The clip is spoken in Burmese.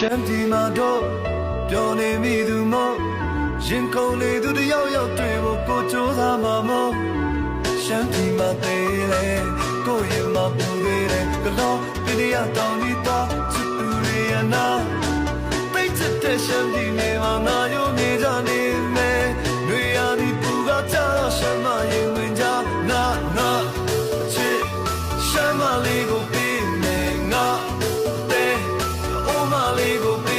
ရှမ်းပြည်မှာတော့ပြောနေမိသူမို့ရင်ခုန်နေသူတယောက်ယောက်တွေ့ဖို့ကိုကြိုးစားမှာမို့ရှမ်းပြည်မှာသေးလေကိုရင်မှာပူသေးတယ်ကလောပြည့်ရတောင်းနေတော့ချစ်သူတွေရနာပိတ်တဲ့ရှမ်းပြည်နေမှာငါရုံနေကြနေမယ်တွေရသည်ပူကကြတော့ရှမ်းမရင်ဝင်ကြနာချစ်ရှမ်းမလေးကိုပေးမယ်ငါတဲ့အိုမလေးကို